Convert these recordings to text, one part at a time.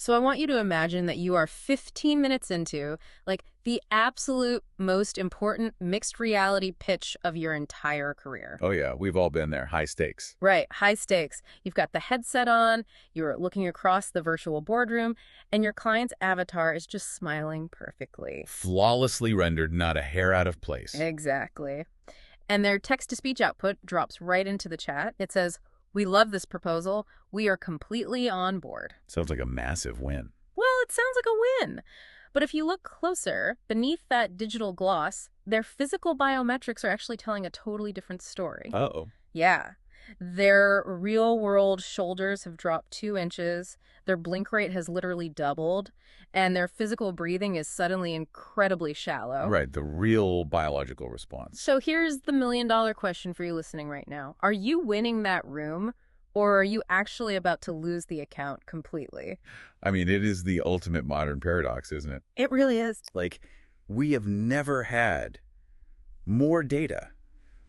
So I want you to imagine that you are 15 minutes into, like, the absolute most important mixed reality pitch of your entire career. Oh yeah, we've all been there. High stakes. Right, high stakes. You've got the headset on, you're looking across the virtual boardroom, and your client's avatar is just smiling perfectly. Flawlessly rendered, not a hair out of place. Exactly. And their text-to-speech output drops right into the chat. It says, "We love this proposal. We are completely on board." Sounds like a massive win. Well, it sounds like a win. But if you look closer, beneath that digital gloss, their physical biometrics are actually telling a totally different story. Uh-oh. Yeah. Their real-world shoulders have dropped 2 inches, their blink rate has literally doubled, and their physical breathing is suddenly incredibly shallow. Right, the real biological response. So here's the million-dollar question for you listening right now. Are you winning that room, or are you actually about to lose the account completely? I mean, it is the ultimate modern paradox, isn't it? It really is. Like, we have never had more data,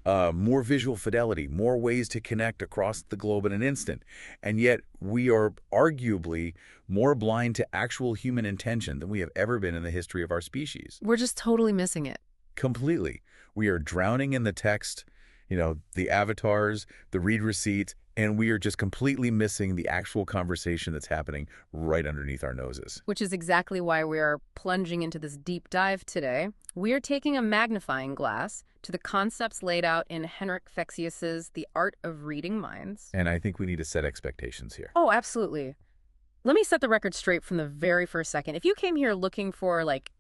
more visual fidelity, more ways to connect across the globe in an instant. And yet we are arguably more blind to actual human intention than we have ever been in the history of our species. We're just totally missing it. Completely. We are drowning in the text, the avatars, the read receipts, and we are just completely missing the actual conversation that's happening right underneath our noses. Which is exactly why we are plunging into this deep dive today. We are taking a magnifying glass to the concepts laid out in Henrik Fexius's The Art of Reading Minds. And I think we need to set expectations here. Oh, absolutely. Let me set the record straight from the very first second. If you came here looking for, like,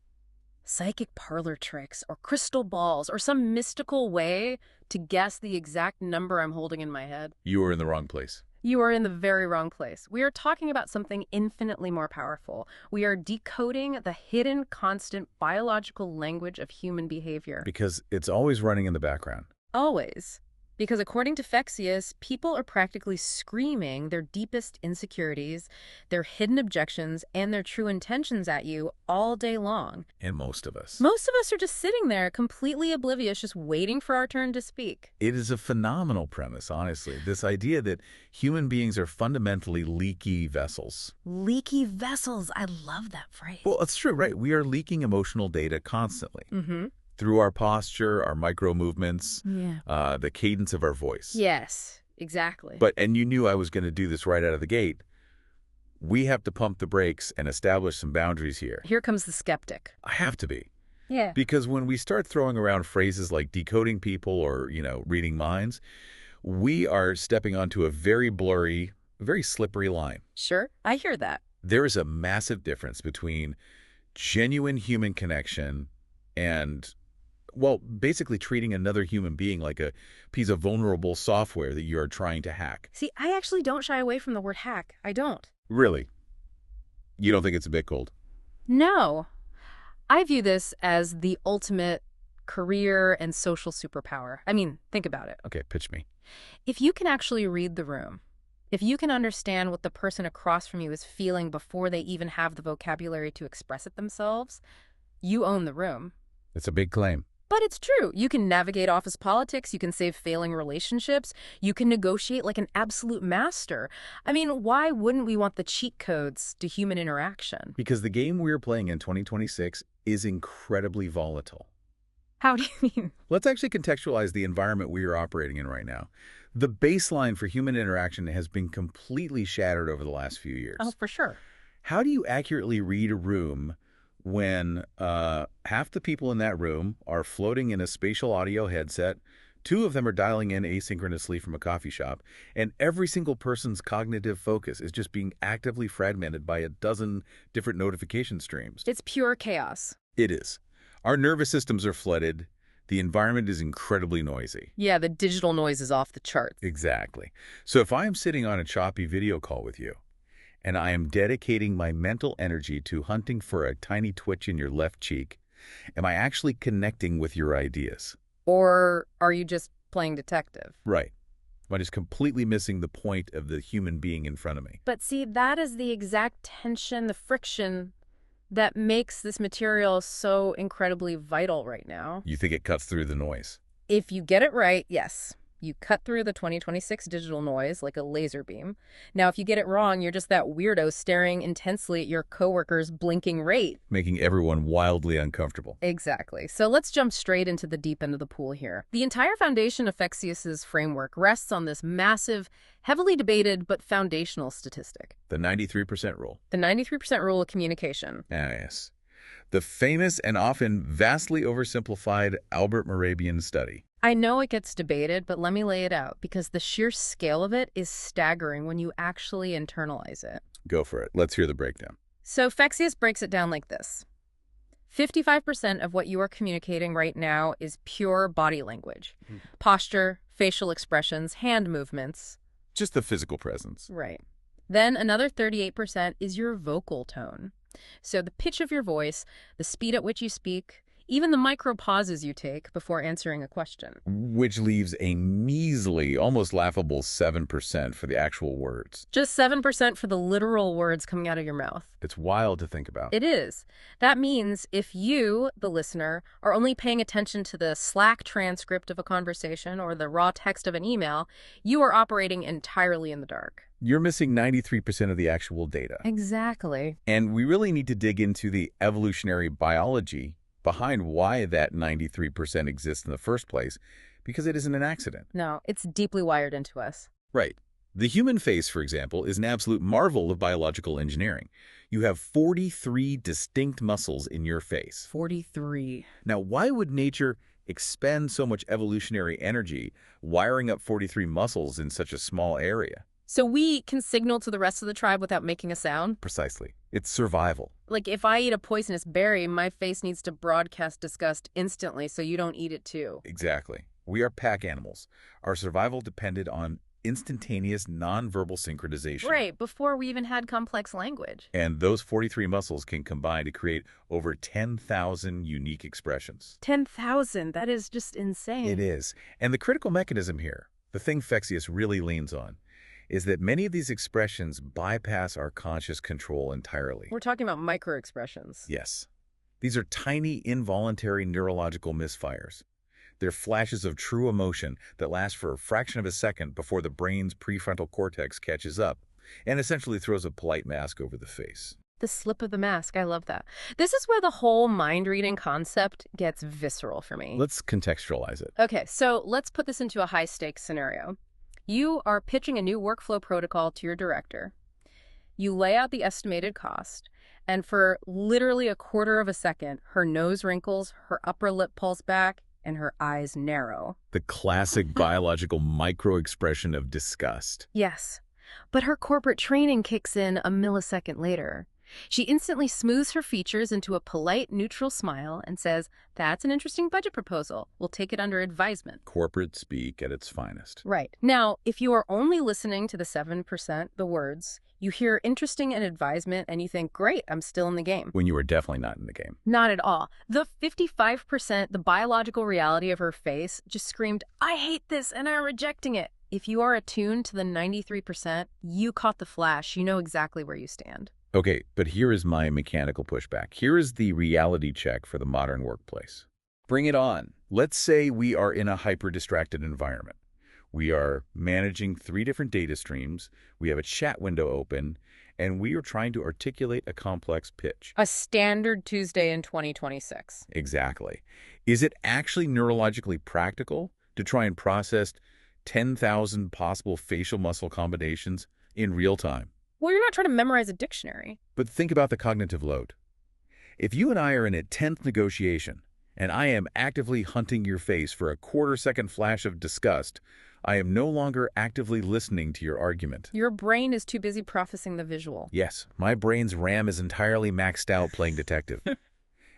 psychic parlor tricks or crystal balls or some mystical way to guess the exact number I'm holding in my head, You are in the wrong place. you are in the very wrong place. We are talking about something infinitely more powerful. We are decoding the hidden, constant biological language of human behavior. Because it's always running in the background. Always. Because according to Fexius, people are practically screaming their deepest insecurities, their hidden objections, and their true intentions at you all day long. And most of us. Most of us are just sitting there completely oblivious, just waiting for our turn to speak. It is a phenomenal premise, honestly. This idea that human beings are fundamentally leaky vessels. Leaky vessels. I love that phrase. Well, it's true, right? We are leaking emotional data constantly. Mm-hmm. Through our posture, our micro movements, Yeah. the cadence of our voice. Yes, exactly. And you knew I was going to do this right out of the gate. We have to pump the brakes and establish some boundaries here. Here comes the skeptic. I have to be. Yeah. Because when we start throwing around phrases like decoding people or, reading minds, we are stepping onto a very blurry, very slippery line. Sure, I hear that. There is a massive difference between genuine human connection and, well, basically treating another human being like a piece of vulnerable software that you are trying to hack. See, I actually don't shy away from the word hack. I don't. Really? You don't think it's a bit cold? No. I view this as the ultimate career and social superpower. I mean, think about it. Okay, pitch me. If you can actually read the room, if you can understand what the person across from you is feeling before they even have the vocabulary to express it themselves, you own the room. It's a big claim. But it's true. You can navigate office politics. You can save failing relationships. You can negotiate like an absolute master. I mean, why wouldn't we want the cheat codes to human interaction? Because the game we're playing in 2026 is incredibly volatile. How do you mean? Let's actually contextualize the environment we are operating in right now. The baseline for human interaction has been completely shattered over the last few years. Oh, for sure. How do you accurately read a room when half the people in that room are floating in a spatial audio headset, 2 of them are dialing in asynchronously from a coffee shop, and every single person's cognitive focus is just being actively fragmented by a dozen different notification streams? It's pure chaos. It is. Our nervous systems are flooded. The environment is incredibly noisy. Yeah, the digital noise is off the charts. Exactly. So if I am sitting on a choppy video call with you, and I am dedicating my mental energy to hunting for a tiny twitch in your left cheek, am I actually connecting with your ideas? Or are you just playing detective? Right. Am I just completely missing the point of the human being in front of me? But see, that is the exact tension, the friction that makes this material so incredibly vital right now. You think it cuts through the noise? If you get it right, yes. You cut through the 2026 digital noise like a laser beam. Now, if you get it wrong, you're just that weirdo staring intensely at your coworker's blinking rate. Making everyone wildly uncomfortable. Exactly. So let's jump straight into the deep end of the pool here. The entire foundation of Fexius's framework rests on this massive, heavily debated but foundational statistic. The 93% rule. The 93% rule of communication. Ah, yes. The famous and often vastly oversimplified Albert Morabian study. I know it gets debated, but let me lay it out, because the sheer scale of it is staggering when you actually internalize it. Go for it. Let's hear the breakdown. So Fexius breaks it down like this. 55% of what you are communicating right now is pure body language. Posture, facial expressions, hand movements. Just the physical presence. Right. Then another 38% is your vocal tone. So the pitch of your voice, the speed at which you speak, even the micro pauses you take before answering a question. Which leaves a measly, almost laughable 7% for the actual words. Just 7% for the literal words coming out of your mouth. It's wild to think about. It is. That means if you, the listener, are only paying attention to the Slack transcript of a conversation or the raw text of an email, you are operating entirely in the dark. You're missing 93% of the actual data. Exactly. And we really need to dig into the evolutionary biology behind why that 93% exists in the first place, because it isn't an accident. No, it's deeply wired into us. Right. The human face, for example, is an absolute marvel of biological engineering. You have 43 distinct muscles in your face. 43. Now, why would nature expend so much evolutionary energy wiring up 43 muscles in such a small area? So we can signal to the rest of the tribe without making a sound? Precisely. It's survival. Like if I eat a poisonous berry, my face needs to broadcast disgust instantly so you don't eat it too. Exactly. We are pack animals. Our survival depended on instantaneous nonverbal synchronization. Right, before we even had complex language. And those 43 muscles can combine to create over 10,000 unique expressions. 10,000, that is just insane. It is. And the critical mechanism here, the thing Fexius really leans on, is that many of these expressions bypass our conscious control entirely. We're talking about micro-expressions. Yes. These are tiny, involuntary neurological misfires. They're flashes of true emotion that last for a fraction of a second before the brain's prefrontal cortex catches up and essentially throws a polite mask over the face. The slip of the mask, I love that. This is where the whole mind-reading concept gets visceral for me. Let's contextualize it. Okay, so let's put this into a high-stakes scenario. You are pitching a new workflow protocol to your director. You lay out the estimated cost, and for literally a quarter of a second, her nose wrinkles, her upper lip pulls back, and her eyes narrow. The classic biological micro-expression of disgust. Yes, but her corporate training kicks in a millisecond later. She instantly smooths her features into a polite, neutral smile and says, "That's an interesting budget proposal. We'll take it under advisement." Corporate speak at its finest. Right. Now, if you are only listening to the 7%, the words, you hear interesting and advisement and you think, great, I'm still in the game. When you were definitely not in the game. Not at all. The 55%, the biological reality of her face, just screamed, I hate this and I'm rejecting it. If you are attuned to the 93%, you caught the flash. You know exactly where you stand. Okay, but here is my mechanical pushback. Here is the reality check for the modern workplace. Bring it on. Let's say we are in a hyper-distracted environment. We are managing 3 different data streams, we have a chat window open, and we are trying to articulate a complex pitch. A standard Tuesday in 2026. Exactly. Is it actually neurologically practical to try and process 10,000 possible facial muscle combinations in real time? Well, you're not trying to memorize a dictionary. But think about the cognitive load. If you and I are in a 10th negotiation, and I am actively hunting your face for a quarter-second flash of disgust, I am no longer actively listening to your argument. Your brain is too busy processing the visual. Yes, my brain's RAM is entirely maxed out playing detective.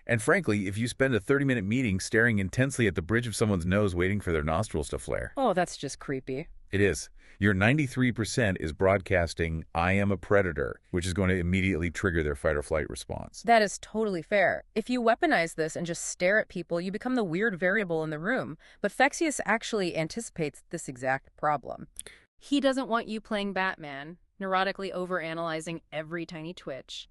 And frankly, if you spend a 30-minute meeting staring intensely at the bridge of someone's nose waiting for their nostrils to flare. Oh, that's just creepy. It is. Your 93% is broadcasting, I am a predator, which is going to immediately trigger their fight or flight response. That is totally fair. If you weaponize this and just stare at people, you become the weird variable in the room. But Fexius actually anticipates this exact problem. He doesn't want you playing Batman, neurotically overanalyzing every tiny twitch.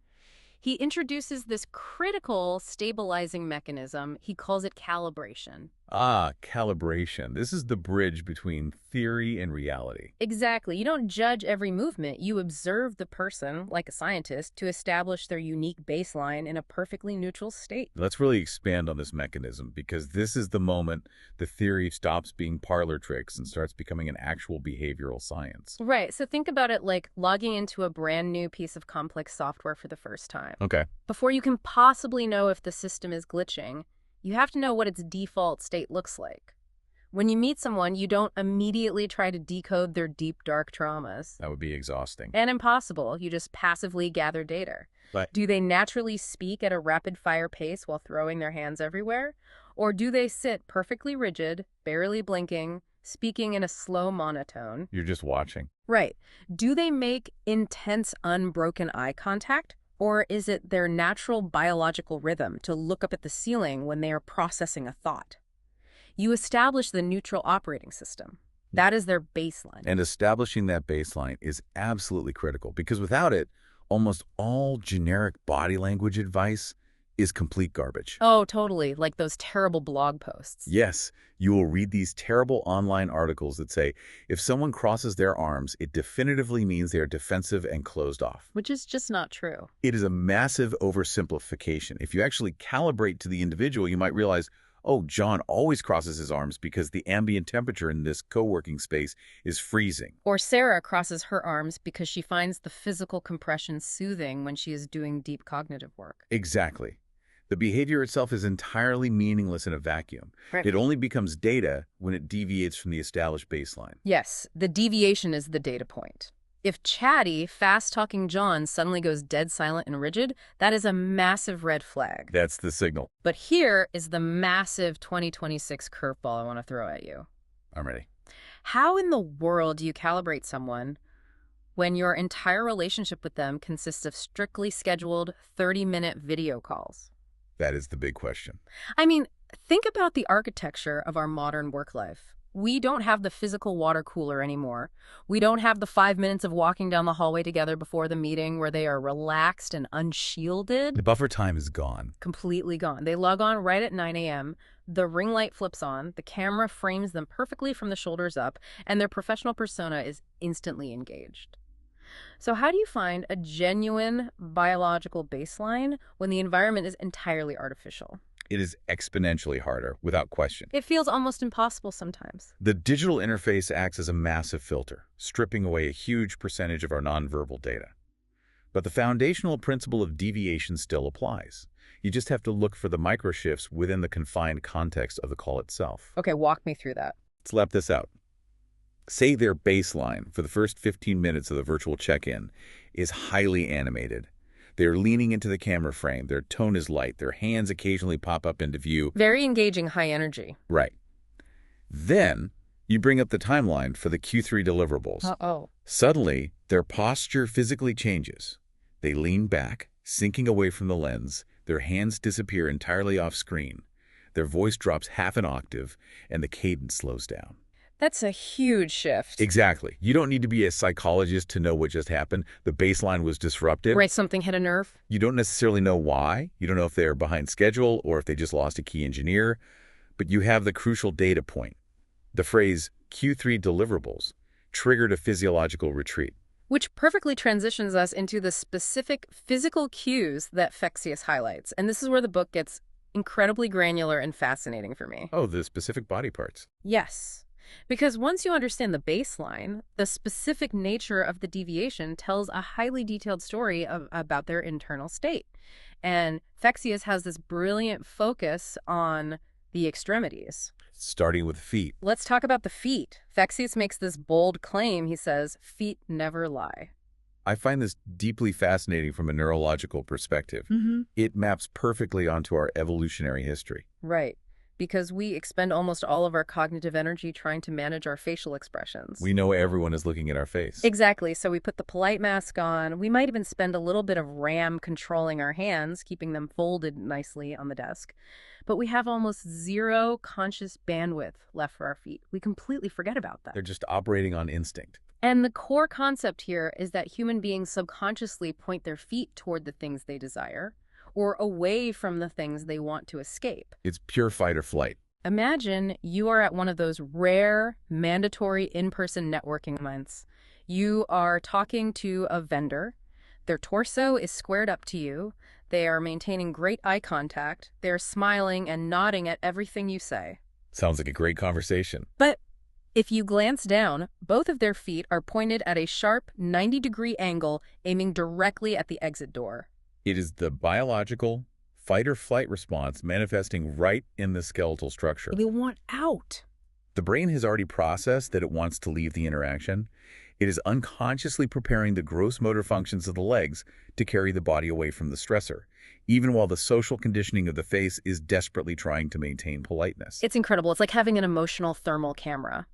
He introduces this critical stabilizing mechanism. He calls it calibration. Ah, calibration. This is the bridge between theory and reality. Exactly. You don't judge every movement. You observe the person, like a scientist, to establish their unique baseline in a perfectly neutral state. Let's really expand on this mechanism because this is the moment the theory stops being parlor tricks and starts becoming an actual behavioral science. Right. So think about it like logging into a brand new piece of complex software for the first time. Okay. Before you can possibly know if the system is glitching, you have to know what its default state looks like. When you meet someone, you don't immediately try to decode their deep, dark traumas. That would be exhausting. And impossible. You just passively gather data. But Do they naturally speak at a rapid-fire pace while throwing their hands everywhere? Or do they sit perfectly rigid, barely blinking, speaking in a slow monotone? you're just watching. Right. Do they make intense, unbroken eye contact? Or is it their natural biological rhythm to look up at the ceiling when they are processing a thought? You establish the neutral operating system. That is their baseline. And establishing that baseline is absolutely critical because without it, almost all generic body language advice is complete garbage. Oh, totally. Like those terrible blog posts. Yes, you will read these terrible online articles that say, if someone crosses their arms, it definitively means they are defensive and closed off. Which is just not true. It is a massive oversimplification. If you actually calibrate to the individual, you might realize, oh, John always crosses his arms because the ambient temperature in this co-working space is freezing. Or Sarah crosses her arms because she finds the physical compression soothing when she is doing deep cognitive work. Exactly. The behavior itself is entirely meaningless in a vacuum. Right. It only becomes data when it deviates from the established baseline. Yes, the deviation is the data point. If chatty, fast-talking John suddenly goes dead silent and rigid, that is a massive red flag. That's the signal. But here is the massive 2026 curveball I want to throw at you. I'm ready. How in the world do you calibrate someone when your entire relationship with them consists of strictly scheduled 30-minute video calls? That is the big question. I mean, think about the architecture of our modern work life. We don't have the physical water cooler anymore. We don't have the 5 minutes of walking down the hallway together before the meeting where they are relaxed and unshielded. The buffer time is gone. Completely gone. They log on right at 9 a.m., the ring light flips on, the camera frames them perfectly from the shoulders up, and their professional persona is instantly engaged. So how do you find a genuine biological baseline when the environment is entirely artificial? It is exponentially harder, without question. It feels almost impossible sometimes. The digital interface acts as a massive filter, stripping away a huge percentage of our nonverbal data. But the foundational principle of deviation still applies. You just have to look for the microshifts within the confined context of the call itself. Okay, walk me through that. Let's lap this out. Say their baseline for the first 15 minutes of the virtual check-in is highly animated. They're leaning into the camera frame, their tone is light, their hands occasionally pop up into view. Very engaging, high energy. Right. Then you bring up the timeline for the Q3 deliverables. Uh-oh. Suddenly, their posture physically changes. They lean back, sinking away from the lens, their hands disappear entirely off screen, their voice drops half an octave, and the cadence slows down. That's a huge shift. Exactly. You don't need to be a psychologist to know what just happened. The baseline was disrupted. Right, something hit a nerve. You don't necessarily know why. You don't know if they're behind schedule or if they just lost a key engineer. But you have the crucial data point. The phrase Q3 deliverables triggered a physiological retreat. Which perfectly transitions us into the specific physical cues that Fexius highlights. And this is where the book gets incredibly granular and fascinating for me. Oh, the specific body parts. Yes. Because once you understand the baseline, the specific nature of the deviation tells a highly detailed story about their internal state. And Fexius has this brilliant focus on the extremities. Starting with feet. Let's talk about the feet. Fexius makes this bold claim. He says, feet never lie. I find this deeply fascinating from a neurological perspective. It maps perfectly onto our evolutionary history. Right. Because we expend almost all of our cognitive energy trying to manage our facial expressions. We know everyone is looking at our face. Exactly. So we put the polite mask on. We might even spend a little bit of RAM controlling our hands, keeping them folded nicely on the desk. But we have almost zero conscious bandwidth left for our feet. We completely forget about that. They're just operating on instinct. And the core concept here is that human beings subconsciously point their feet toward the things they desire or away from the things they want to escape. It's pure fight or flight. Imagine you are at one of those rare, mandatory in-person networking events. You are talking to a vendor. Their torso is squared up to you. They are maintaining great eye contact. They're smiling and nodding at everything you say. Sounds like a great conversation. But if you glance down, both of their feet are pointed at a sharp 90-degree angle, aiming directly at the exit door. It is the biological fight or flight response manifesting right in the skeletal structure. They want out. The brain has already processed that it wants to leave the interaction. It is unconsciously preparing the gross motor functions of the legs to carry the body away from the stressor, even while the social conditioning of the face is desperately trying to maintain politeness. It's incredible. It's like having an emotional thermal camera.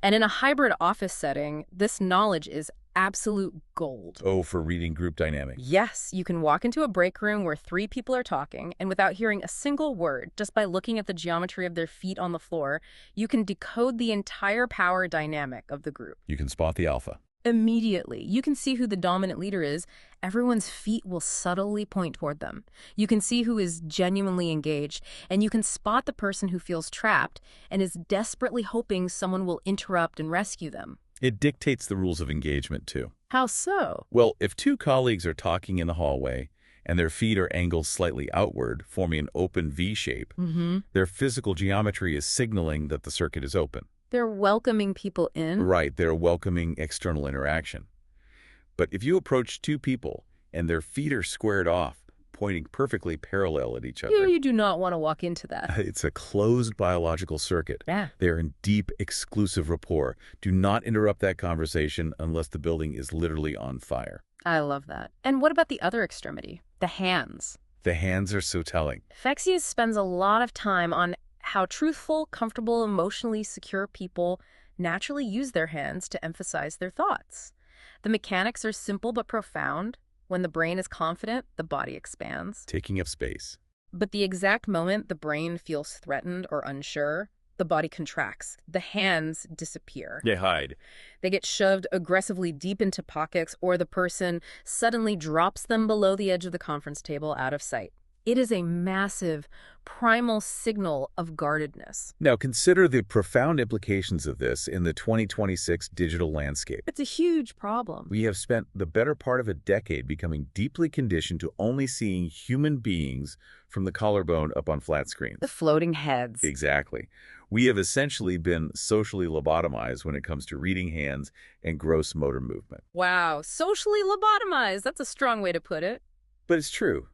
And in a hybrid office setting, this knowledge is absolute gold. Oh, for reading group dynamics. Yes, you can walk into a break room where 3 people are talking, and without hearing a single word, just by looking at the geometry of their feet on the floor, you can decode the entire power dynamic of the group. You can spot the alpha. Immediately, you can see who the dominant leader is. Everyone's feet will subtly point toward them. You can see who is genuinely engaged, and you can spot the person who feels trapped and is desperately hoping someone will interrupt and rescue them. It dictates the rules of engagement, too. How so? Well, if 2 colleagues are talking in the hallway and their feet are angled slightly outward, forming an open V shape, their physical geometry is signaling that the circuit is open. They're welcoming people in. Right, they're welcoming external interaction. But if you approach 2 people and their feet are squared off, pointing perfectly parallel at each other, You do not want to walk into that. it's a closed biological circuit. Yeah. They're in deep, exclusive rapport. Do not interrupt that conversation unless the building is literally on fire. I love that. And what about the other extremity? The hands. The hands are so telling. Fexius spends a lot of time on how truthful, comfortable, emotionally secure people naturally use their hands to emphasize their thoughts. The mechanics are simple but profound. When the brain is confident, the body expands. Taking up space. But the exact moment the brain feels threatened or unsure, the body contracts. The hands disappear. They hide. They get shoved aggressively deep into pockets, or the person suddenly drops them below the edge of the conference table out of sight. It is a massive, primal signal of guardedness. Now consider the profound implications of this in the 2026 digital landscape. It's a huge problem. We have spent the better part of a decade becoming deeply conditioned to only seeing human beings from the collarbone up on flat screens. The floating heads. Exactly. We have essentially been socially lobotomized when it comes to reading hands and gross motor movement. Wow, socially lobotomized. That's a strong way to put it. But it's true.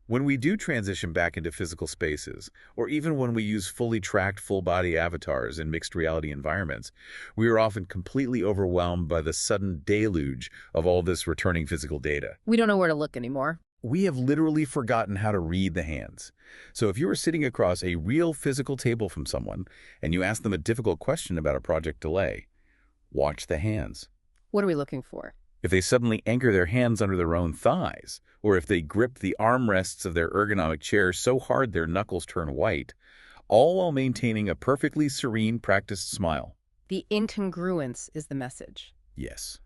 When we do transition back into physical spaces, or even when we use fully tracked full-body avatars in mixed reality environments, we are often completely overwhelmed by the sudden deluge of all this returning physical data. We don't know where to look anymore. We have literally forgotten how to read the hands. So if you are sitting across a real physical table from someone and you ask them a difficult question about a project delay, watch the hands. What are we looking for? If they suddenly anchor their hands under their own thighs, or if they grip the armrests of their ergonomic chair so hard their knuckles turn white, all while maintaining a perfectly serene, practiced smile. The incongruence is the message. Yes.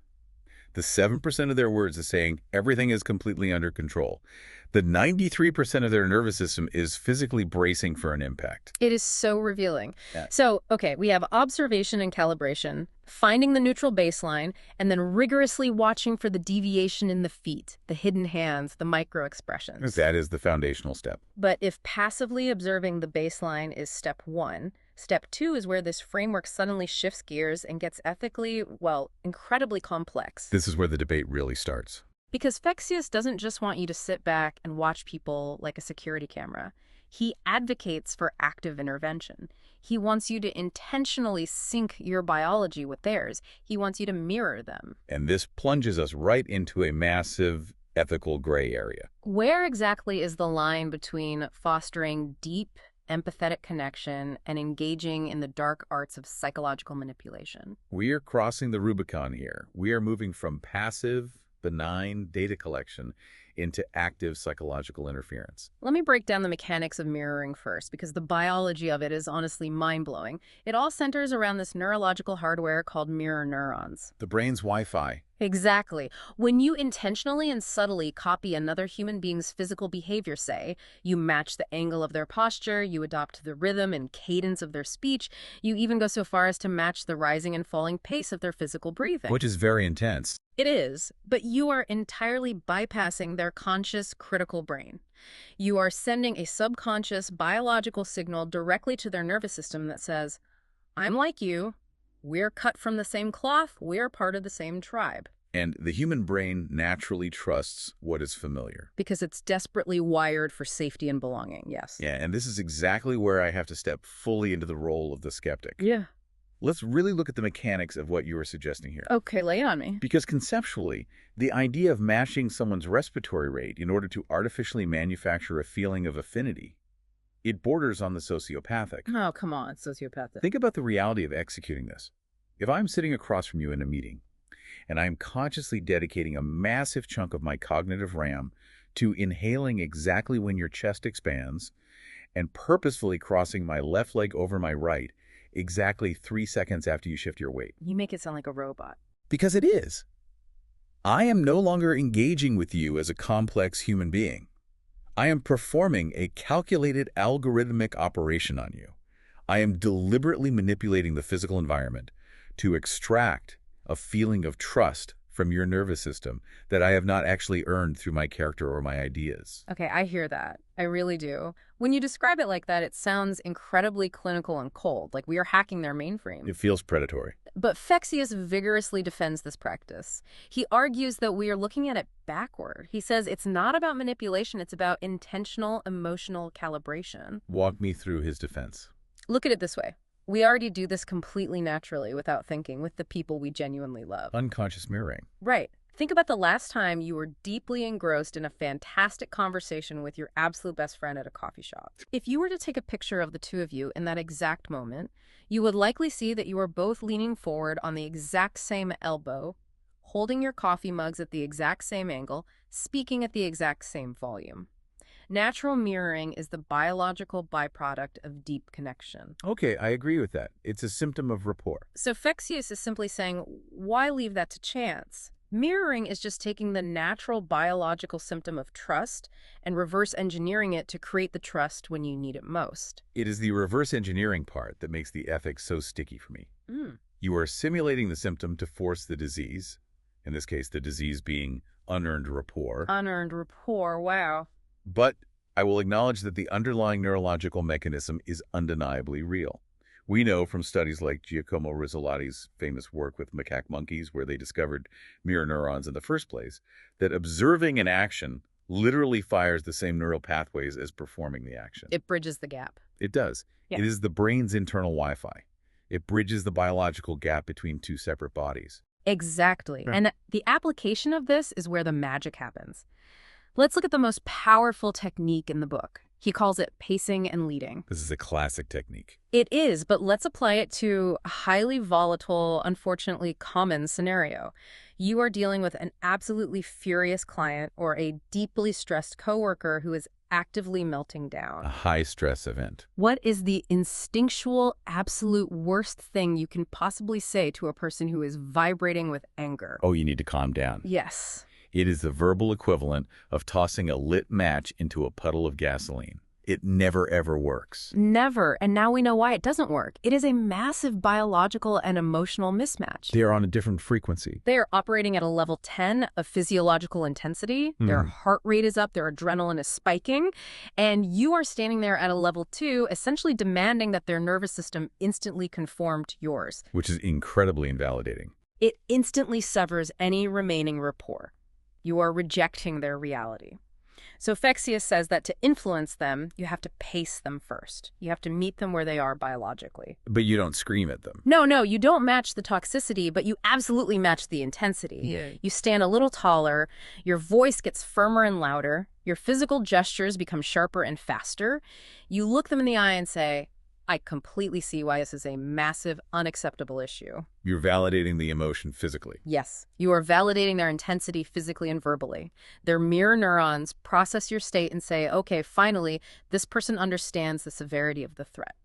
The 7% of their words is saying everything is completely under control. The 93% of their nervous system is physically bracing for an impact. It is so revealing. Yeah. So, okay, we have observation and calibration, finding the neutral baseline, and then rigorously watching for the deviation in the feet, the hidden hands, the micro expressions. That is the foundational step. But if passively observing the baseline is step 1, step 2 is where this framework suddenly shifts gears and gets ethically, well, incredibly complex. This is where the debate really starts. Because Fexius doesn't just want you to sit back and watch people like a security camera. He advocates for active intervention. He wants you to intentionally sync your biology with theirs. He wants you to mirror them. And this plunges us right into a massive ethical gray area. Where exactly is the line between fostering deep, empathetic connection and engaging in the dark arts of psychological manipulation? We are crossing the Rubicon here. We are moving from passive, benign data collection into active psychological interference. Let me break down the mechanics of mirroring first, because the biology of it is honestly mind-blowing. It all centers around this neurological hardware called mirror neurons. The brain's Wi-Fi, Exactly. When you intentionally and subtly copy another human being's physical behavior, say, you match the angle of their posture, you adopt the rhythm and cadence of their speech, you even go so far as to match the rising and falling pace of their physical breathing. Which is very intense. It is, but you are entirely bypassing their conscious, critical brain. You are sending a subconscious biological signal directly to their nervous system that says, I'm like you. We're cut from the same cloth. We're part of the same tribe. And the human brain naturally trusts what is familiar. Because it's desperately wired for safety and belonging, yes. Yeah, and this is exactly where I have to step fully into the role of the skeptic. Yeah. Let's really look at the mechanics of what you were suggesting here. Okay, lay it on me. Because conceptually, the idea of matching someone's respiratory rate in order to artificially manufacture a feeling of affinity, it borders on the sociopathic. Oh, come on, sociopathic. Think about the reality of executing this. If I'm sitting across from you in a meeting, and I'm consciously dedicating a massive chunk of my cognitive RAM to inhaling exactly when your chest expands and purposefully crossing my left leg over my right exactly 3 seconds after you shift your weight. You make it sound like a robot. Because it is. I am no longer engaging with you as a complex human being. I am performing a calculated algorithmic operation on you. I am deliberately manipulating the physical environment to extract a feeling of trust from your nervous system that I have not actually earned through my character or my ideas. Okay, I hear that. I really do. When you describe it like that, it sounds incredibly clinical and cold, like we are hacking their mainframe. It feels predatory. But Fexius vigorously defends this practice. He argues that we are looking at it backward. He says it's not about manipulation, it's about intentional emotional calibration. Walk me through his defense. Look at it this way. We already do this completely naturally without thinking with the people we genuinely love. Unconscious mirroring. Right. Think about the last time you were deeply engrossed in a fantastic conversation with your absolute best friend at a coffee shop. If you were to take a picture of the two of you in that exact moment, you would likely see that you are both leaning forward on the exact same elbow, holding your coffee mugs at the exact same angle, speaking at the exact same volume. Natural mirroring is the biological byproduct of deep connection. Okay, I agree with that. It's a symptom of rapport. So Fexius is simply saying, why leave that to chance? Mirroring is just taking the natural biological symptom of trust and reverse engineering it to create the trust when you need it most. It is the reverse engineering part that makes the ethics so sticky for me. You are simulating the symptom to force the disease, in this case the disease being unearned rapport. Unearned rapport, wow. But I will acknowledge that the underlying neurological mechanism is undeniably real. We know from studies like Giacomo Rizzolatti's famous work with macaque monkeys, where they discovered mirror neurons in the first place, that observing an action literally fires the same neural pathways as performing the action. It bridges the gap. It does. Yeah. It is the brain's internal Wi-Fi. It bridges the biological gap between two separate bodies. Exactly. Right. And the application of this is where the magic happens. Let's look at the most powerful technique in the book. He calls it pacing and leading. This is a classic technique. It is, but let's apply it to a highly volatile, unfortunately common scenario. You are dealing with an absolutely furious client or a deeply stressed coworker who is actively melting down. A high-stress event. What is the instinctual, absolute worst thing you can possibly say to a person who is vibrating with anger? Oh, you need to calm down. Yes. It is the verbal equivalent of tossing a lit match into a puddle of gasoline. It never, ever works. Never. And now we know why it doesn't work. It is a massive biological and emotional mismatch. They are on a different frequency. They are operating at a level 10 of physiological intensity. Their heart rate is up, their adrenaline is spiking, and you are standing there at a level 2, essentially demanding that their nervous system instantly conform to yours. Which is incredibly invalidating. It instantly severs any remaining rapport. You are rejecting their reality. So Fexius says that to influence them, you have to pace them first. You have to meet them where they are biologically. But you don't scream at them. No, you don't match the toxicity, but you absolutely match the intensity. Yeah. You stand a little taller, your voice gets firmer and louder, your physical gestures become sharper and faster. You look them in the eye and say, I completely see why this is a massive, unacceptable issue. You're validating the emotion physically. Yes, you are validating their intensity physically and verbally. Their mirror neurons process your state and say, okay, finally, this person understands the severity of the threat.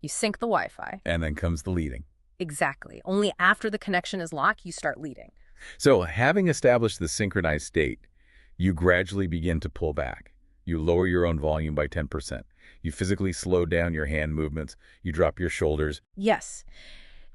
You sync the Wi-Fi. And then comes the leading. Exactly. Only after the connection is locked, you start leading. So having established the synchronized state, you gradually begin to pull back. You lower your own volume by 10%. You physically slow down your hand movements. You drop your shoulders. Yes.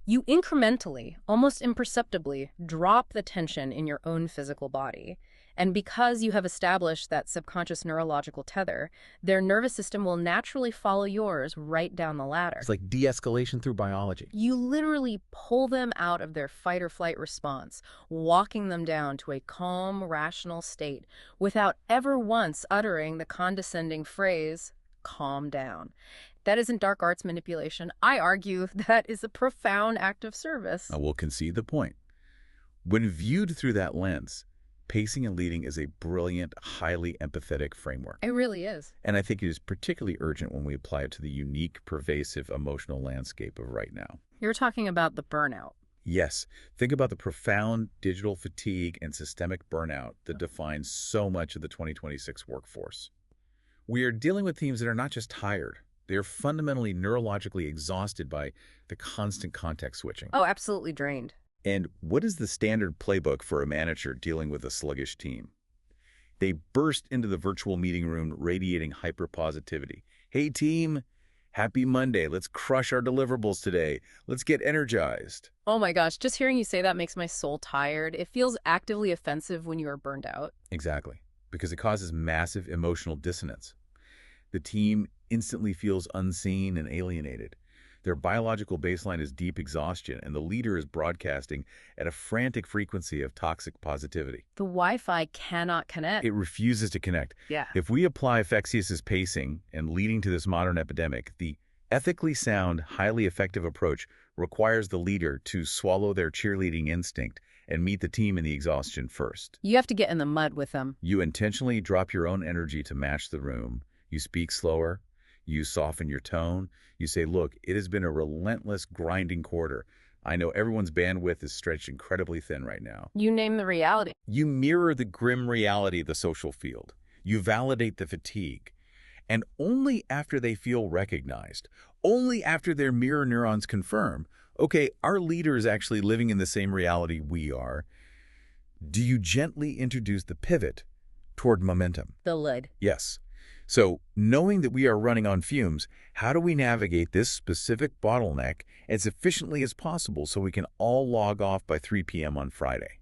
You incrementally, almost imperceptibly, drop the tension in your own physical body. And because you have established that subconscious neurological tether, their nervous system will naturally follow yours right down the ladder. It's like de-escalation through biology. You literally pull them out of their fight or flight response, walking them down to a calm, rational state without ever once uttering the condescending phrase, calm down. That isn't dark arts manipulation. I argue that is a profound act of service. I will concede the point. When viewed through that lens, pacing and leading is a brilliant, highly empathetic framework. It really is. And I think it is particularly urgent when we apply it to the unique, pervasive emotional landscape of right now. You're talking about the burnout. Yes, think about the profound digital fatigue and systemic burnout that defines so much of the 2026 workforce. We are dealing with teams that are not just tired. They are fundamentally neurologically exhausted by the constant context switching. Oh, absolutely drained. And what is the standard playbook for a manager dealing with a sluggish team? They burst into the virtual meeting room radiating hyper-positivity. Hey team, happy Monday. Let's crush our deliverables today. Let's get energized. Oh my gosh, just hearing you say that makes my soul tired. It feels actively offensive when you are burned out. Exactly, because it causes massive emotional dissonance. The team instantly feels unseen and alienated. Their biological baseline is deep exhaustion, and the leader is broadcasting at a frantic frequency of toxic positivity. The Wi-Fi cannot connect. It refuses to connect. Yeah. If we apply Fexius's pacing and leading to this modern epidemic, the ethically sound, highly effective approach requires the leader to swallow their cheerleading instinct and meet the team in the exhaustion first. You have to get in the mud with them. You intentionally drop your own energy to match the room. You speak slower. You soften your tone. You say, look, it has been a relentless, grinding quarter. I know everyone's bandwidth is stretched incredibly thin right now. You name the reality. You mirror the grim reality of the social field. You validate the fatigue. And only after they feel recognized, only after their mirror neurons confirm, okay, our leader is actually living in the same reality we are, do you gently introduce the pivot toward momentum. The lid. Yes. So, knowing that we are running on fumes, how do we navigate this specific bottleneck as efficiently as possible so we can all log off by 3 p.m. on Friday?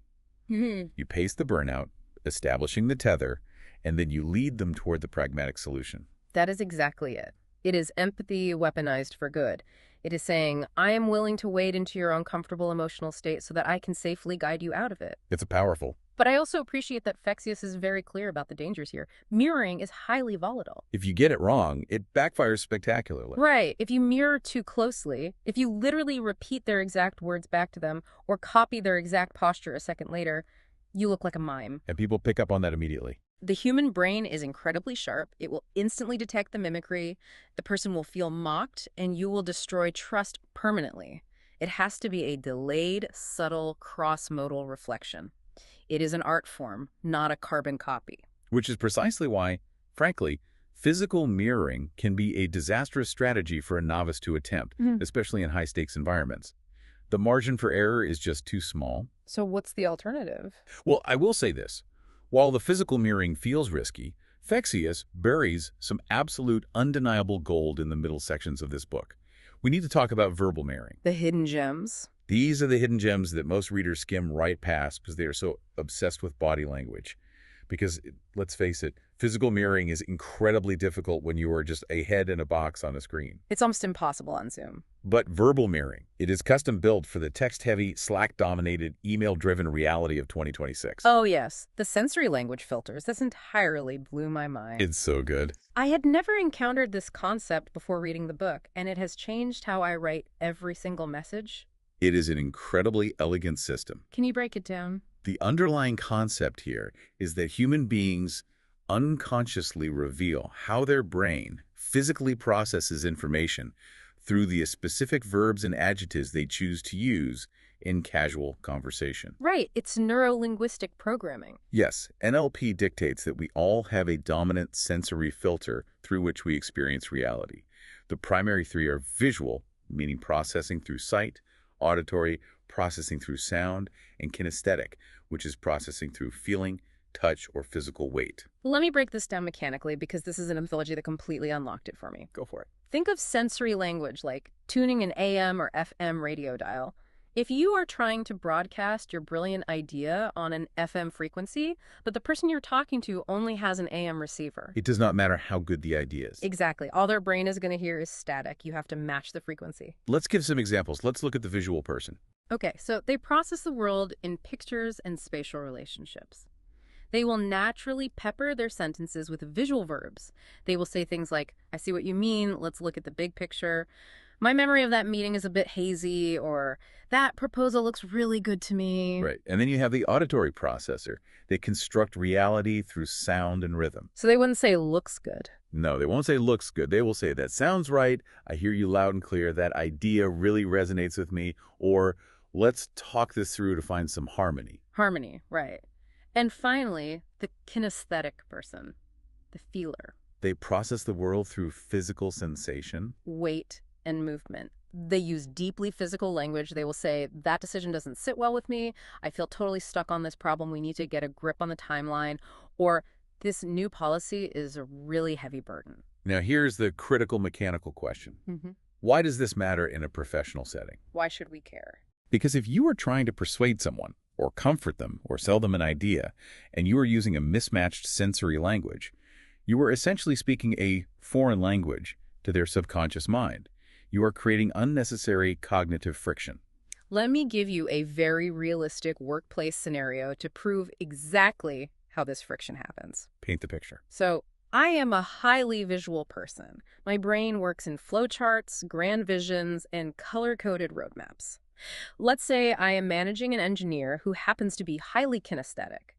You pace the burnout, establishing the tether, and then you lead them toward the pragmatic solution. That is exactly it. It is empathy weaponized for good. It is saying, I am willing to wade into your uncomfortable emotional state so that I can safely guide you out of it. It's powerful. But I also appreciate that Fexius is very clear about the dangers here. Mirroring is highly volatile. If you get it wrong, it backfires spectacularly. Right. If you mirror too closely, if you literally repeat their exact words back to them or copy their exact posture a second later, you look like a mime. And people pick up on that immediately. The human brain is incredibly sharp. It will instantly detect the mimicry. The person will feel mocked, and you will destroy trust permanently. It has to be a delayed, subtle, cross-modal reflection. It is an art form, not a carbon copy. Which is precisely why, frankly, physical mirroring can be a disastrous strategy for a novice to attempt, especially in high-stakes environments. The margin for error is just too small. So what's the alternative? Well, I will say this. While the physical mirroring feels risky, Fexius buries some absolute undeniable gold in the middle sections of this book. We need to talk about verbal mirroring. The hidden gems. These are the hidden gems that most readers skim right past because they are so obsessed with body language. Because, let's face it, physical mirroring is incredibly difficult when you are just a head in a box on a screen. It's almost impossible on Zoom. But verbal mirroring, it is custom built for the text-heavy, Slack-dominated, email-driven reality of 2026. Oh, yes. The sensory language filters. This entirely blew my mind. It's so good. I had never encountered this concept before reading the book, and it has changed how I write every single message. It is an incredibly elegant system. Can you break it down? The underlying concept here is that human beings unconsciously reveal how their brain physically processes information through the specific verbs and adjectives they choose to use in casual conversation. Right. It's neuro-linguistic programming. Yes, NLP dictates that we all have a dominant sensory filter through which we experience reality. The primary three are visual, meaning processing through sight, auditory, processing through sound, and kinesthetic, which is processing through feeling, touch, or physical weight. Let me break this down mechanically because this is an anthology that completely unlocked it for me. Go for it. Think of sensory language like tuning an AM or FM radio dial. If you are trying to broadcast your brilliant idea on an FM frequency, but the person you're talking to only has an AM receiver. It does not matter how good the idea is. Exactly. All their brain is going to hear is static. You have to match the frequency. Let's give some examples. Let's look at the visual person. Okay, so they process the world in pictures and spatial relationships. They will naturally pepper their sentences with visual verbs. They will say things like, I see what you mean, let's look at the big picture. My memory of that meeting is a bit hazy, or that proposal looks really good to me. Right. And then you have the auditory processor. They construct reality through sound and rhythm. So they wouldn't say looks good. No, they won't say looks good. They will say that sounds right. I hear you loud and clear. That idea really resonates with me. Or let's talk this through to find some harmony. Harmony, right. And finally, the kinesthetic person, the feeler. They process the world through physical sensation. Weight and movement. They use deeply physical language. They will say, that decision doesn't sit well with me. I feel totally stuck on this problem. We need to get a grip on the timeline. Or this new policy is a really heavy burden. Now, here's the critical mechanical question. Why does this matter in a professional setting? Why should we care? Because if you are trying to persuade someone, or comfort them, or sell them an idea, and you are using a mismatched sensory language, you are essentially speaking a foreign language to their subconscious mind. You are creating unnecessary cognitive friction. Let me give you a very realistic workplace scenario to prove exactly how this friction happens. Paint the picture. So, I am a highly visual person. My brain works in flowcharts, grand visions, and color-coded roadmaps. Let's say I am managing an engineer who happens to be highly kinesthetic.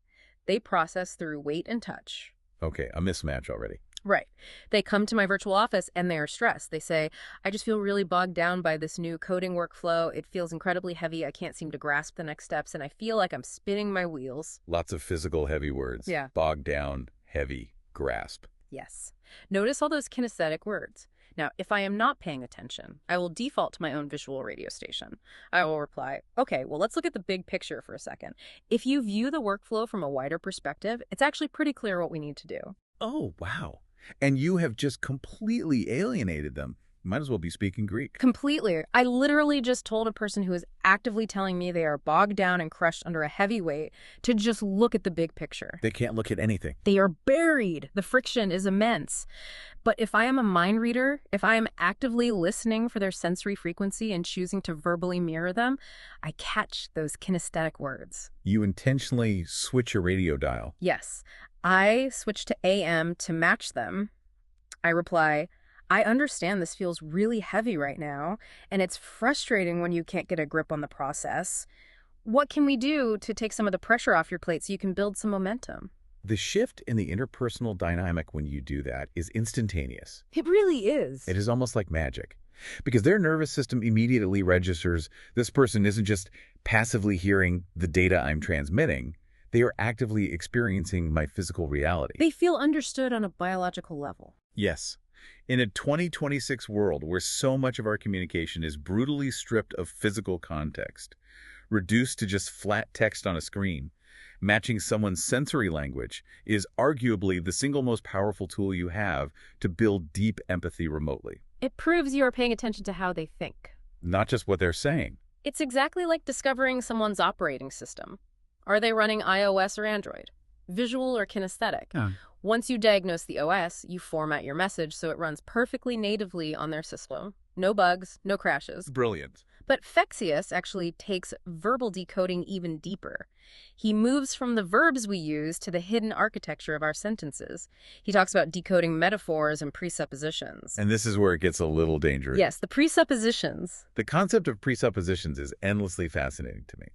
They process through weight and touch. Okay, a mismatch already. Right. They come to my virtual office and they are stressed. They say, I just feel really bogged down by this new coding workflow. It feels incredibly heavy. I can't seem to grasp the next steps, and I feel like I'm spinning my wheels. Lots of physical heavy words. Yeah. Bogged down, heavy, grasp. Yes. Notice all those kinesthetic words. Now, if I am not paying attention, I will default to my own visual radio station. I will reply, okay, well, let's look at the big picture for a second. If you view the workflow from a wider perspective, it's actually pretty clear what we need to do. Oh, wow. And you have just completely alienated them. You might as well be speaking Greek. Completely. I literally just told a person who is actively telling me they are bogged down and crushed under a heavy weight to just look at the big picture. They can't look at anything. They are buried. The friction is immense. But if I am a mind reader, if I am actively listening for their sensory frequency and choosing to verbally mirror them, I catch those kinesthetic words. You intentionally switch your radio dial. Yes. I switch to AM to match them. I reply, I understand this feels really heavy right now, and it's frustrating when you can't get a grip on the process. What can we do to take some of the pressure off your plate so you can build some momentum? The shift in the interpersonal dynamic when you do that is instantaneous. It really is. It is almost like magic. Because their nervous system immediately registers this person isn't just passively hearing the data I'm transmitting. They are actively experiencing my physical reality. They feel understood on a biological level. Yes. In a 2026 world where so much of our communication is brutally stripped of physical context, reduced to just flat text on a screen, matching someone's sensory language is arguably the single most powerful tool you have to build deep empathy remotely. It proves you are paying attention to how they think. Not just what they're saying. It's exactly like discovering someone's operating system. Are they running iOS or Android? Visual or kinesthetic? Once you diagnose the OS, you format your message so it runs perfectly natively on their system. No bugs, no crashes. Brilliant. But Fexius actually takes verbal decoding even deeper. He moves from the verbs we use to the hidden architecture of our sentences. He talks about decoding metaphors and presuppositions. And this is where it gets a little dangerous. Yes, the presuppositions. The concept of presuppositions is endlessly fascinating to me.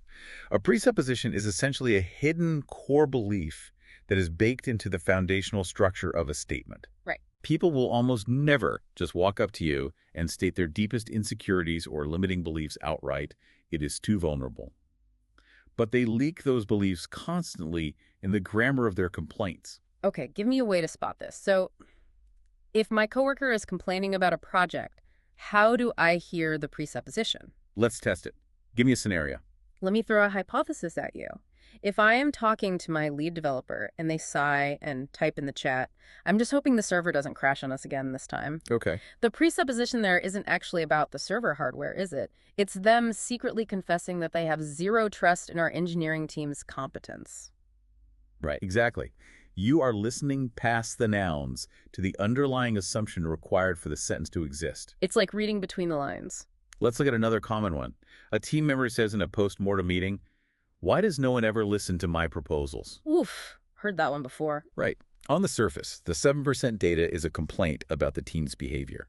A presupposition is essentially a hidden core belief that is baked into the foundational structure of a statement. Right. People will almost never just walk up to you and state their deepest insecurities or limiting beliefs outright. It is too vulnerable. But they leak those beliefs constantly in the grammar of their complaints. Okay, give me a way to spot this. So, if my coworker is complaining about a project, how do I hear the presupposition? Let's test it. Give me a scenario. Let me throw a hypothesis at you. If I am talking to my lead developer and they sigh and type in the chat, I'm just hoping the server doesn't crash on us again this time. Okay. The presupposition there isn't actually about the server hardware, is it? It's them secretly confessing that they have zero trust in our engineering team's competence. Right. Exactly. You are listening past the nouns to the underlying assumption required for the sentence to exist. It's like reading between the lines. Let's look at another common one. A team member says in a post-mortem meeting, "Why does no one ever listen to my proposals?" Oof, heard that one before. Right. On the surface, the 7% data is a complaint about the team's behavior.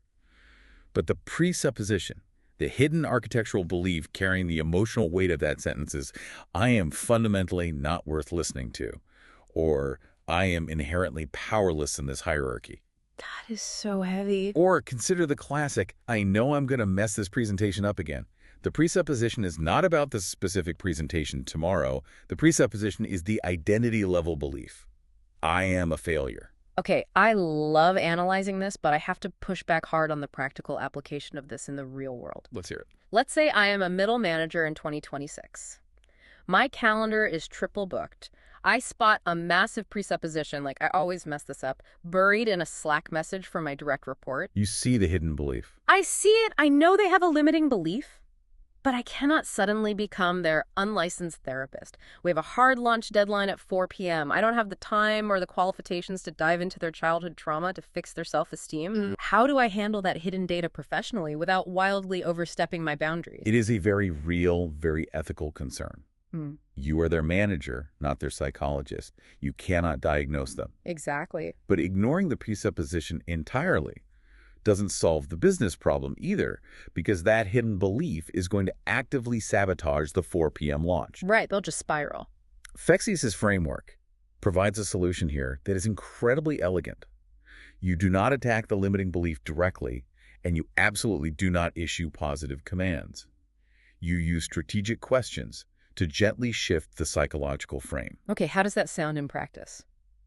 But the presupposition, the hidden architectural belief carrying the emotional weight of that sentence is, "I am fundamentally not worth listening to," or "I am inherently powerless in this hierarchy." That is so heavy. Or consider the classic, "I know I'm going to mess this presentation up again." The presupposition is not about the specific presentation tomorrow. The presupposition is the identity level belief. I am a failure. Okay, I love analyzing this, but I have to push back hard on the practical application of this in the real world. Let's hear it. Let's say I am a middle manager in 2026. My calendar is triple booked. I spot a massive presupposition, like I always mess this up, buried in a Slack message from my direct report. You see the hidden belief. I see it. I know they have a limiting belief, but I cannot suddenly become their unlicensed therapist. We have a hard launch deadline at 4 p.m. I don't have the time or the qualifications to dive into their childhood trauma to fix their self-esteem. How do I handle that hidden data professionally without wildly overstepping my boundaries? It is a very real, very ethical concern. You are their manager, not their psychologist. You cannot diagnose them. Exactly. But ignoring the presupposition entirely doesn't solve the business problem either, because that hidden belief is going to actively sabotage the 4 p.m. launch. Right, they'll just spiral. Fexius' framework provides a solution here that is incredibly elegant. You do not attack the limiting belief directly, and you absolutely do not issue positive commands. You use strategic questions to gently shift the psychological frame. Okay, how does that sound in practice?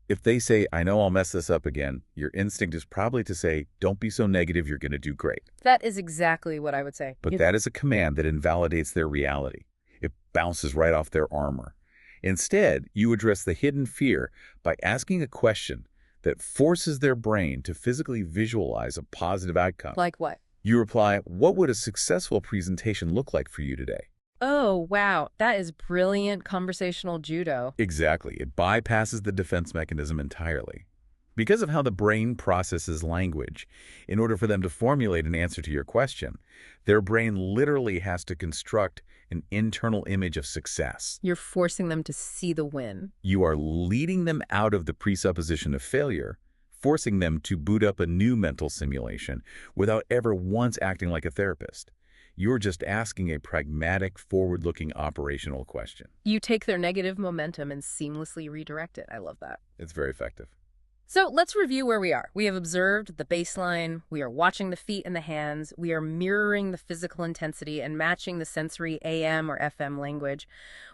If they say, "I know I'll mess this up again," your instinct is probably to say, "Don't be so negative, you're going to do great." That is exactly what I would say. But that is a command that invalidates their reality. It bounces right off their armor. Instead, you address the hidden fear by asking a question that forces their brain to physically visualize a positive outcome. Like what? You reply, "What would a successful presentation look like for you today?" Oh, wow. That is brilliant conversational judo. Exactly. It bypasses the defense mechanism entirely. Because of how the brain processes language, in order for them to formulate an answer to your question, their brain literally has to construct an internal image of success. You're forcing them to see the win. You are leading them out of the presupposition of failure, forcing them to boot up a new mental simulation without ever once acting like a therapist. You're just asking a pragmatic, forward-looking operational question. You take their negative momentum and seamlessly redirect it. I love that. It's very effective. So let's review where we are. We have observed the baseline. We are watching the feet and the hands. We are mirroring the physical intensity and matching the sensory AM or FM language.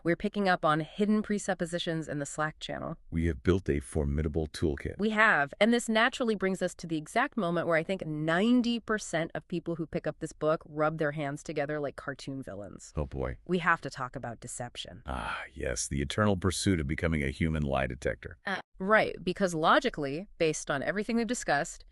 We're picking up on hidden presuppositions in the Slack channel. We have built a formidable toolkit. We have. And this naturally brings us to the exact moment where I think 90% of people who pick up this book rub their hands together like cartoon villains. Oh boy. We have to talk about deception. Ah, yes, the eternal pursuit of becoming a human lie detector. Right, because logically, based on everything we've discussed,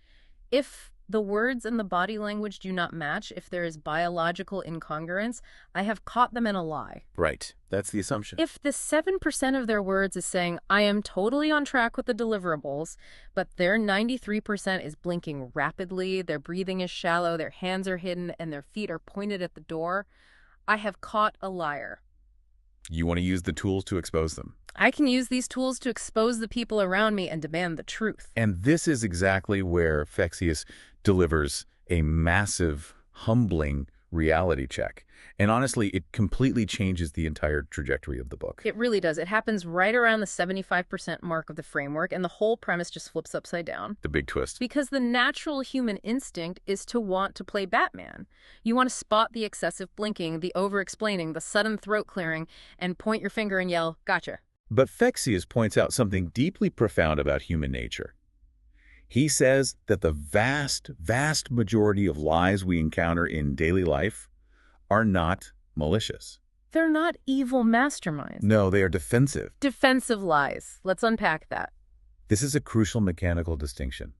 if the words and the body language do not match, if there is biological incongruence, I have caught them in a lie. Right, that's the assumption. If the 7% of their words is saying, I am totally on track with the deliverables, but their 93% is blinking rapidly, their breathing is shallow, their hands are hidden, and their feet are pointed at the door, I have caught a liar. You want to use the tools to expose them. I can use these tools to expose the people around me and demand the truth. And this is exactly where Fexius delivers a massive, humbling reality check. And honestly, it completely changes the entire trajectory of the book. It really does. It happens right around the 75% mark of the framework, and the whole premise just flips upside down. The big twist. Because the natural human instinct is to want to play Batman. You want to spot the excessive blinking, the over-explaining, the sudden throat clearing, and point your finger and yell, gotcha. But Fexius points out something deeply profound about human nature. He says that the vast, vast majority of lies we encounter in daily life are not malicious. They're not evil masterminds. No, they are defensive. Defensive lies. Let's unpack that. This is a crucial mechanical distinction.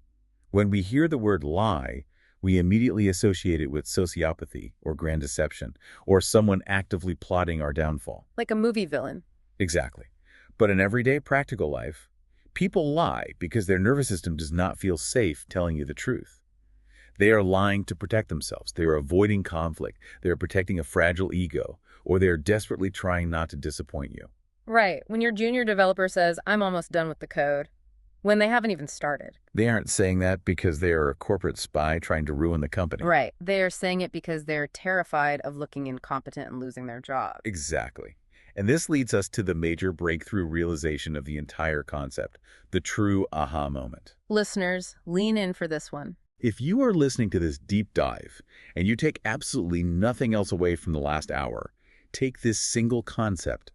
When we hear the word lie, we immediately associate it with sociopathy or grand deception, or someone actively plotting our downfall. Like a movie villain. Exactly. But in everyday practical life, people lie because their nervous system does not feel safe telling you the truth. They are lying to protect themselves. They are avoiding conflict. They are protecting a fragile ego, or they are desperately trying not to disappoint you. Right. When your junior developer says, I'm almost done with the code, when they haven't even started. They aren't saying that because they are a corporate spy trying to ruin the company. Right. They are saying it because they're terrified of looking incompetent and losing their job. Exactly. And this leads us to the major breakthrough realization of the entire concept, the true aha moment. Listeners, lean in for this one. If you are listening to this deep dive and you take absolutely nothing else away from the last hour, take this single concept.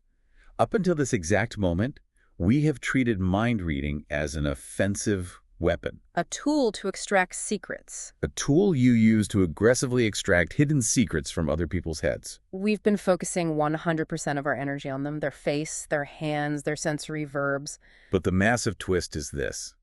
Up until this exact moment, we have treated mind reading as an offensive weapon. A tool to extract secrets. A tool you use to aggressively extract hidden secrets from other people's heads. We've been focusing 100% of our energy on them, their face, their hands, their sensory verbs. But the massive twist is this.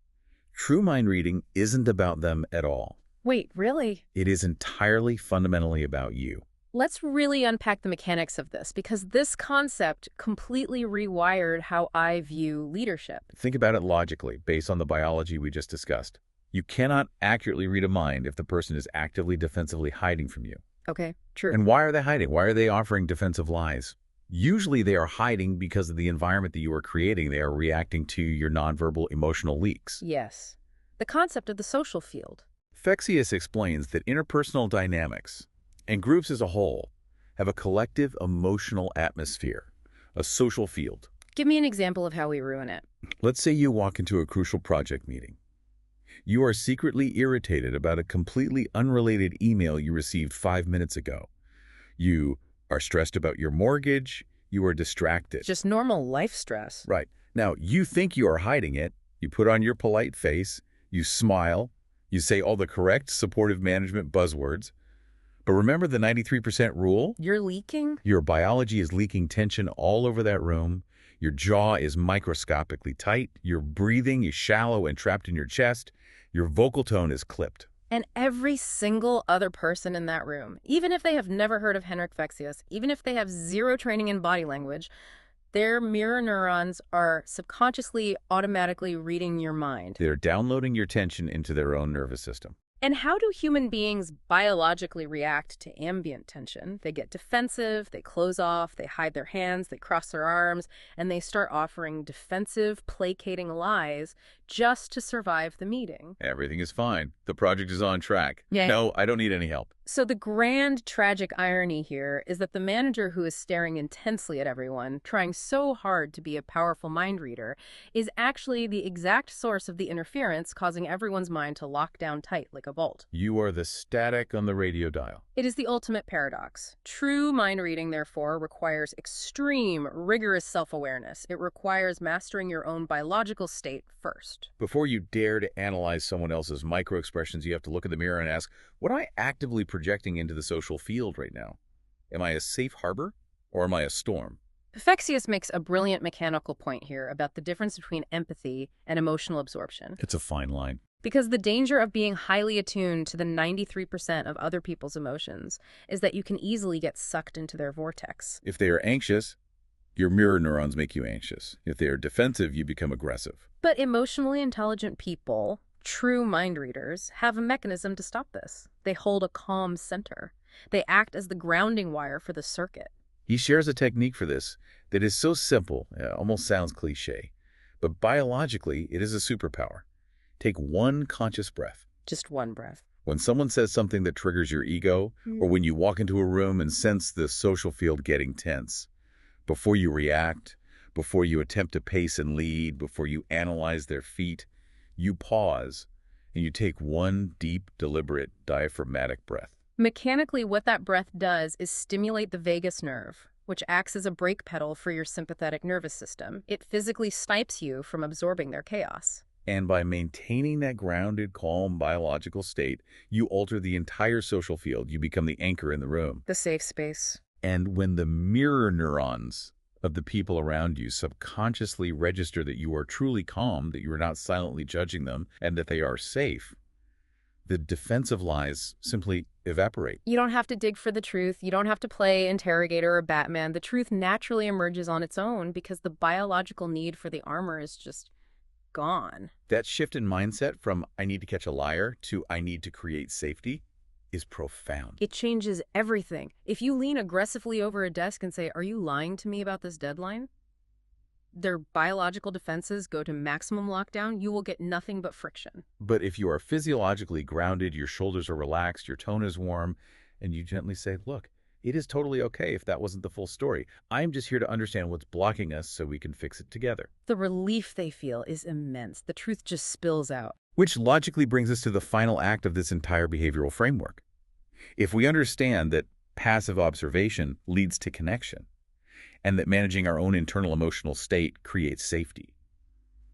True mind reading isn't about them at all. Wait, really? It is entirely fundamentally about you. Let's really unpack the mechanics of this, because this concept completely rewired how I view leadership. Think about it logically, based on the biology we just discussed. You cannot accurately read a mind if the person is actively defensively hiding from you. Okay, true. And why are they hiding? Why are they offering defensive lies? Usually they are hiding because of the environment that you are creating. They are reacting to your nonverbal emotional leaks. Yes. The concept of the social field. Fexius explains that interpersonal dynamics, and groups as a whole, have a collective emotional atmosphere, a social field. Give me an example of how we ruin it. Let's say you walk into a crucial project meeting. You are secretly irritated about a completely unrelated email you received 5 minutes ago. You are stressed about your mortgage. You are distracted. Just normal life stress. Right. Now, you think you are hiding it. You put on your polite face. You smile. You say all the correct supportive management buzzwords. But remember the 93% rule? You're leaking? Your biology is leaking tension all over that room. Your jaw is microscopically tight. Your breathing is shallow and trapped in your chest. Your vocal tone is clipped. And every single other person in that room, even if they have never heard of Henrik Fexius, even if they have zero training in body language, their mirror neurons are subconsciously automatically reading your mind. They're downloading your tension into their own nervous system. And how do human beings biologically react to ambient tension? They get defensive, they close off, they hide their hands, they cross their arms, and they start offering defensive, placating lies just to survive the meeting. Everything is fine. The project is on track. Yeah. No, I don't need any help. So the grand tragic irony here is that the manager who is staring intensely at everyone, trying so hard to be a powerful mind reader, is actually the exact source of the interference causing everyone's mind to lock down tight like a bolt. You are the static on the radio dial. It is the ultimate paradox. True mind reading, therefore, requires extreme, rigorous self-awareness. It requires mastering your own biological state first. Before you dare to analyze someone else's micro-expressions, you have to look in the mirror and ask, what am I actively projecting into the social field right now? Am I a safe harbor or am I a storm? Fexius makes a brilliant mechanical point here about the difference between empathy and emotional absorption. It's a fine line. Because the danger of being highly attuned to the 93% of other people's emotions is that you can easily get sucked into their vortex. If they are anxious, your mirror neurons make you anxious. If they are defensive, you become aggressive. But emotionally intelligent people, true mind readers, have a mechanism to stop this. They hold a calm center. They act as the grounding wire for the circuit. He shares a technique for this that is so simple, it almost sounds cliche. But biologically, it is a superpower. Take one conscious breath. Just one breath. When someone says something that triggers your ego, or when you walk into a room and sense the social field getting tense, before you react, before you attempt to pace and lead, before you analyze their feet, you pause and you take one deep, deliberate, diaphragmatic breath. Mechanically, what that breath does is stimulate the vagus nerve, which acts as a brake pedal for your sympathetic nervous system. It physically snipes you from absorbing their chaos. And by maintaining that grounded, calm, biological state, you alter the entire social field. You become the anchor in the room. The safe space. And when the mirror neurons of the people around you subconsciously register that you are truly calm, that you are not silently judging them, and that they are safe, the defensive lies simply evaporate. You don't have to dig for the truth. You don't have to play interrogator or Batman. The truth naturally emerges on its own because the biological need for the armor is just gone. That shift in mindset from I need to catch a liar to I need to create safety is profound. It changes everything. If you lean aggressively over a desk and say, "Are you lying to me about this deadline?" Their biological defenses go to maximum lockdown. You will get nothing but friction. But if you are physiologically grounded, your shoulders are relaxed, your tone is warm, and you gently say, look, it is totally okay if that wasn't the full story. I'm just here to understand what's blocking us so we can fix it together. The relief they feel is immense. The truth just spills out. Which logically brings us to the final act of this entire behavioral framework. If we understand that passive observation leads to connection, and that managing our own internal emotional state creates safety,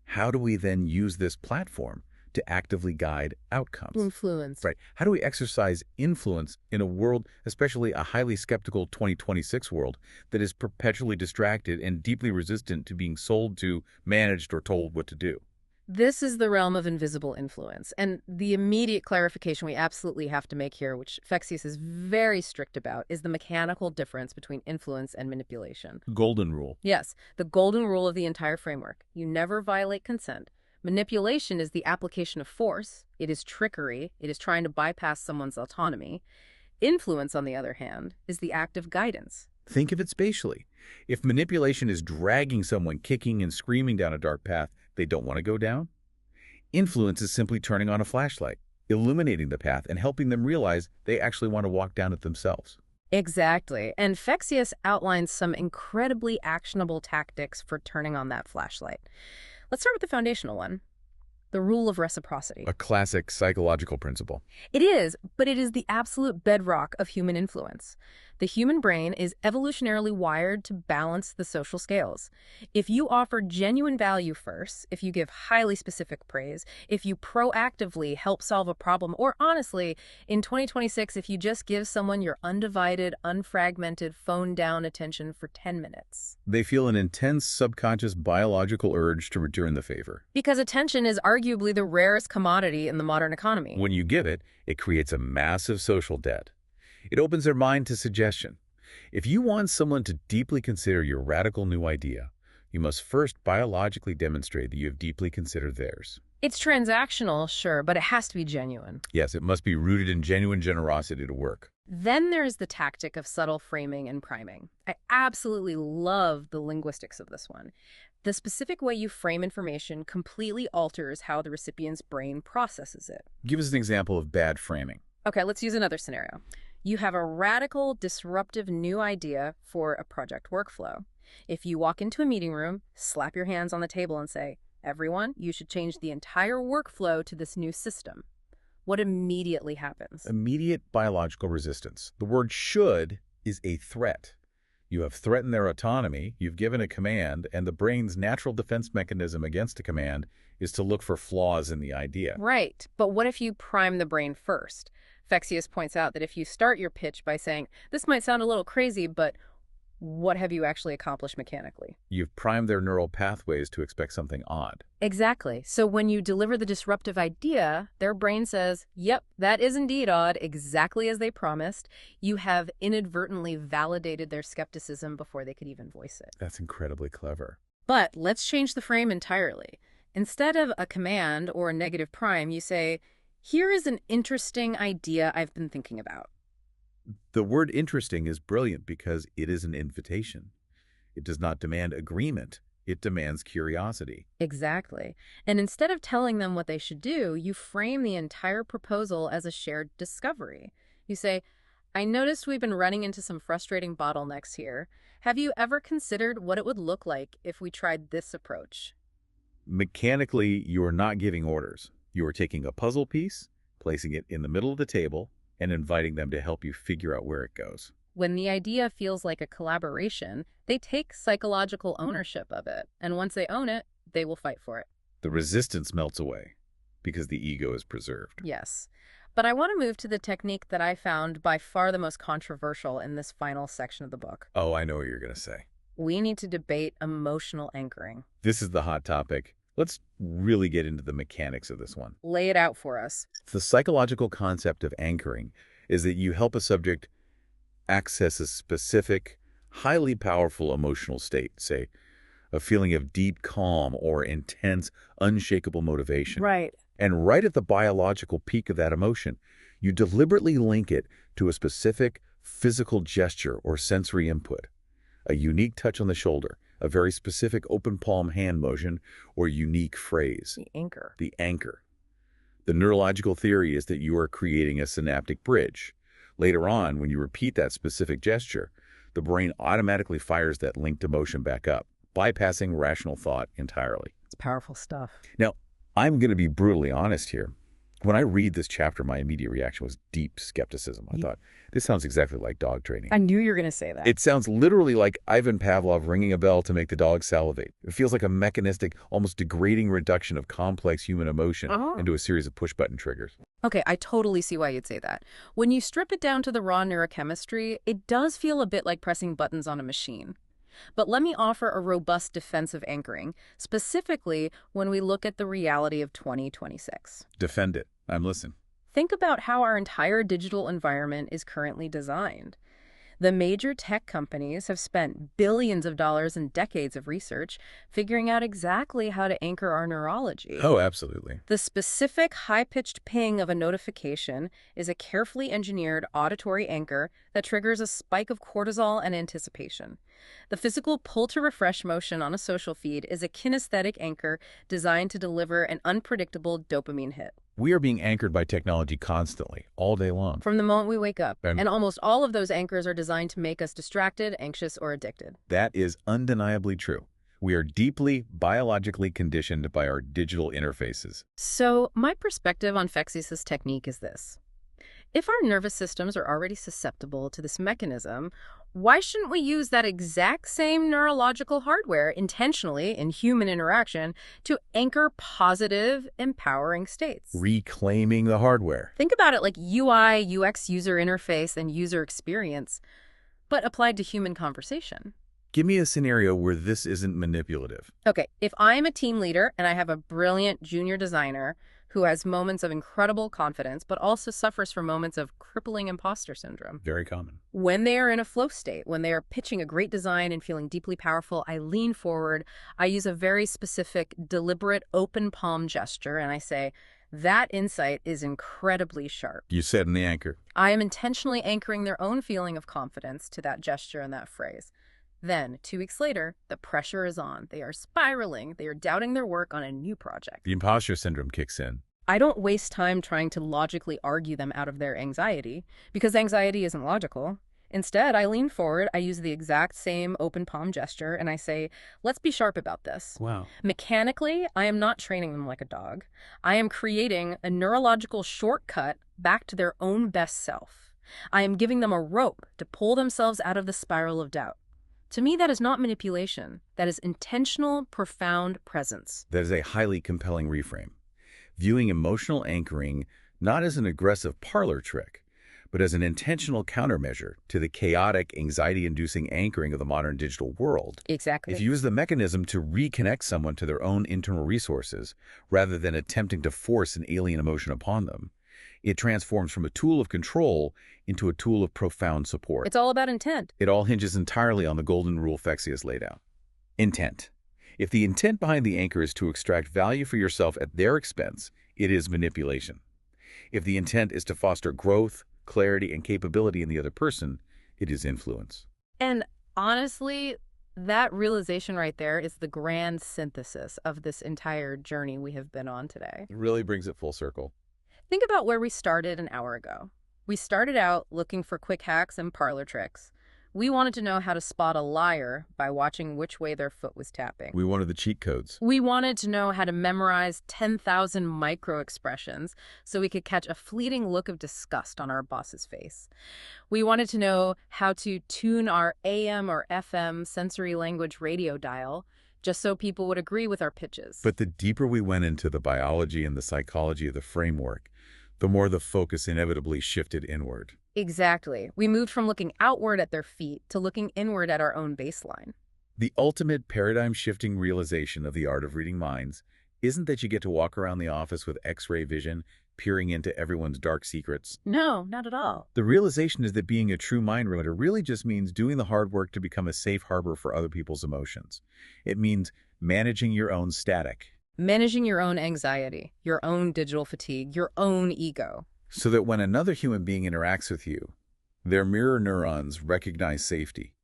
how do we then use this platform to actively guide outcomes? Influence. Right. How do we exercise influence in a world, especially a highly skeptical 2026 world, that is perpetually distracted and deeply resistant to being sold to, managed, or told what to do? This is the realm of invisible influence. And the immediate clarification we absolutely have to make here, which Fexius is very strict about, is the mechanical difference between influence and manipulation. Golden rule. Yes, the golden rule of the entire framework. You never violate consent. Manipulation is the application of force. It is trickery. It is trying to bypass someone's autonomy. Influence, on the other hand, is the act of guidance. Think of it spatially. If manipulation is dragging someone kicking and screaming down a dark path they don't want to go down, influence is simply turning on a flashlight, illuminating the path, and helping them realize they actually want to walk down it themselves. Exactly. And Fexius outlines some incredibly actionable tactics for turning on that flashlight. Let's start with the foundational one, the rule of reciprocity. A classic psychological principle. It is, but it is the absolute bedrock of human influence. The human brain is evolutionarily wired to balance the social scales. If you offer genuine value first, if you give highly specific praise, if you proactively help solve a problem, or honestly, in 2026, if you just give someone your undivided, unfragmented, phone-down attention for 10 minutes. They feel an intense subconscious biological urge to return the favor. Because attention is arguably the rarest commodity in the modern economy. When you give it, it creates a massive social debt. It opens their mind to suggestion. If you want someone to deeply consider your radical new idea, you must first biologically demonstrate that you have deeply considered theirs. It's transactional, sure, but it has to be genuine. Yes, it must be rooted in genuine generosity to work. Then there's the tactic of subtle framing and priming. I absolutely love the linguistics of this one. The specific way you frame information completely alters how the recipient's brain processes it. Give us an example of bad framing. Okay, let's use another scenario. You have a radical, disruptive new idea for a project workflow. If you walk into a meeting room, slap your hands on the table and say, "Everyone, you should change the entire workflow to this new system," what immediately happens? Immediate biological resistance. The word should is a threat. You have threatened their autonomy, you've given a command, and the brain's natural defense mechanism against a command is to look for flaws in the idea. Right, but what if you prime the brain first? Fexius points out that if you start your pitch by saying, "This might sound a little crazy, but what have you actually accomplished mechanically?" You've primed their neural pathways to expect something odd. Exactly. So when you deliver the disruptive idea, their brain says, "Yep, that is indeed odd, exactly as they promised." You have inadvertently validated their skepticism before they could even voice it. That's incredibly clever. But let's change the frame entirely. Instead of a command or a negative prime, you say, "Here is an interesting idea I've been thinking about." The word interesting is brilliant because it is an invitation. It does not demand agreement. It demands curiosity. Exactly. And instead of telling them what they should do, you frame the entire proposal as a shared discovery. You say, "I noticed we've been running into some frustrating bottlenecks here. Have you ever considered what it would look like if we tried this approach?" Mechanically, you are not giving orders. You are taking a puzzle piece, placing it in the middle of the table, and inviting them to help you figure out where it goes. When the idea feels like a collaboration, they take psychological ownership of it. And once they own it, they will fight for it. The resistance melts away. because the ego is preserved. Yes. But I want to move to the technique that I found by far the most controversial in this final section of the book. Oh, I know what you're going to say. We need to debate emotional anchoring. This is the hot topic. Let's really get into the mechanics of this one. Lay it out for us. The psychological concept of anchoring is that you help a subject access a specific, highly powerful emotional state, say, a feeling of deep calm or intense, unshakable motivation. Right. And right at the biological peak of that emotion, you deliberately link it to a specific physical gesture or sensory input, a unique touch on the shoulder, a very specific open palm hand motion, or unique phrase. The anchor. The anchor. The neurological theory is that you are creating a synaptic bridge. Later on, when you repeat that specific gesture, the brain automatically fires that linked emotion back up, bypassing rational thought entirely. It's powerful stuff. Now, I'm going to be brutally honest here. When I read this chapter, my immediate reaction was deep skepticism. I thought, this sounds exactly like dog training. I knew you were going to say that. It sounds literally like Ivan Pavlov ringing a bell to make the dog salivate. It feels like a mechanistic, almost degrading reduction of complex human emotion into a series of push-button triggers. Okay, I totally see why you'd say that. When you strip it down to the raw neurochemistry, it does feel a bit like pressing buttons on a machine. But let me offer a robust defense of anchoring, specifically when we look at the reality of 2026. Defend it. I'm listening. Think about how our entire digital environment is currently designed. The major tech companies have spent billions of dollars and decades of research figuring out exactly how to anchor our neurology. Oh, absolutely. The specific high-pitched ping of a notification is a carefully engineered auditory anchor that triggers a spike of cortisol and anticipation. The physical pull-to-refresh motion on a social feed is a kinesthetic anchor designed to deliver an unpredictable dopamine hit. We are being anchored by technology constantly, all day long. From the moment we wake up. And almost all of those anchors are designed to make us distracted, anxious, or addicted. that is undeniably true. We are deeply biologically conditioned by our digital interfaces. So my perspective on Fexius' technique is this. If our nervous systems are already susceptible to this mechanism, why shouldn't we use that exact same neurological hardware intentionally in human interaction to anchor positive, empowering states? Reclaiming the hardware. Think about it like UI, UX user interface and user experience, but applied to human conversation. Give me a scenario where this isn't manipulative. Okay, if I'm a team leader and I have a brilliant junior designer who has moments of incredible confidence, but also suffers from moments of crippling imposter syndrome. Very common. When they are in a flow state, when they are pitching a great design and feeling deeply powerful, I lean forward, I use a very specific, deliberate, open palm gesture, and I say, that insight is incredibly sharp. You said in the anchor. I am intentionally anchoring their own feeling of confidence to that gesture and that phrase. Then, 2 weeks later, the pressure is on. They are spiraling. They are doubting their work on a new project. The imposter syndrome kicks in. I don't waste time trying to logically argue them out of their anxiety, because anxiety isn't logical. Instead, I lean forward, I use the exact same open palm gesture, and I say, let's be sharp about this. Wow. Mechanically, I am not training them like a dog. I am creating a neurological shortcut back to their own best self. I am giving them a rope to pull themselves out of the spiral of doubt. To me, that is not manipulation. That is intentional, profound presence. That is a highly compelling reframe. Viewing emotional anchoring not as an aggressive parlor trick, but as an intentional countermeasure to the chaotic, anxiety-inducing anchoring of the modern digital world. Exactly. If you use the mechanism to reconnect someone to their own internal resources, rather than attempting to force an alien emotion upon them, it transforms from a tool of control into a tool of profound support. It's all about intent. It all hinges entirely on the golden rule Fexius laid out. Intent. If the intent behind the anchor is to extract value for yourself at their expense, it is manipulation. If the intent is to foster growth, clarity, and capability in the other person, it is influence. And honestly, that realization right there is the grand synthesis of this entire journey we have been on today. It really brings it full circle. Think about where we started an hour ago. We started out looking for quick hacks and parlor tricks. We wanted to know how to spot a liar by watching which way their foot was tapping. We wanted the cheat codes. We wanted to know how to memorize 10,000 micro-expressions so we could catch a fleeting look of disgust on our boss's face. We wanted to know how to tune our AM or FM sensory language radio dial just so people would agree with our pitches. But the deeper we went into the biology and the psychology of the framework, the more the focus inevitably shifted inward. Exactly. We moved from looking outward at their feet to looking inward at our own baseline. The ultimate paradigm-shifting realization of the art of reading minds isn't that you get to walk around the office with X-ray vision, peering into everyone's dark secrets. No, not at all. The realization is that being a true mind reader really just means doing the hard work to become a safe harbor for other people's emotions. It means managing your own static, Managing your own anxiety, your own digital fatigue, your own ego. so that when another human being interacts with you, their mirror neurons recognize safety.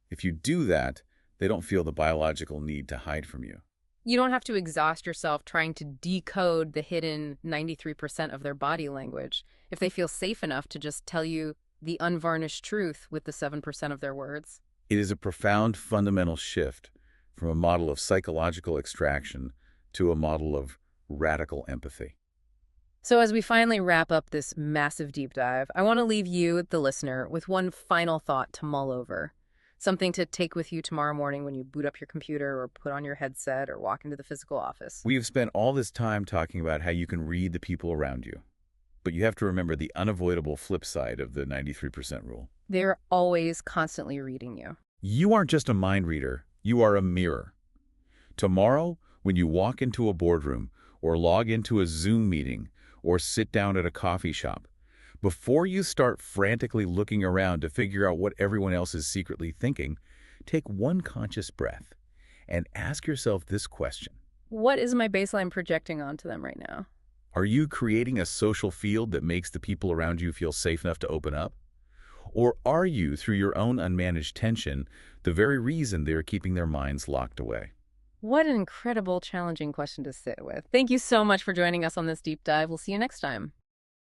If you do that, they don't feel the biological need to hide from you. You don't have to exhaust yourself trying to decode the hidden 93% of their body language if they feel safe enough to just tell you the unvarnished truth with the 7% of their words. It is a profound fundamental shift from a model of psychological extraction to a model of radical empathy. So as we finally wrap up this massive deep dive, I want to leave you, the listener, with one final thought to mull over. Something to take with you tomorrow morning when you boot up your computer or put on your headset or walk into the physical office. We have spent all this time talking about how you can read the people around you, but you have to remember the unavoidable flip side of the 93% rule. They're always constantly reading you. You aren't just a mind reader, you are a mirror. Tomorrow, when you walk into a boardroom or log into a Zoom meeting or sit down at a coffee shop, before you start frantically looking around to figure out what everyone else is secretly thinking, take one conscious breath and ask yourself this question. What is my baseline projecting onto them right now? Are you creating a social field that makes the people around you feel safe enough to open up? Or are you, through your own unmanaged tension, the very reason they're keeping their minds locked away? What an incredible, challenging question to sit with. Thank you so much for joining us on this deep dive. We'll see you next time.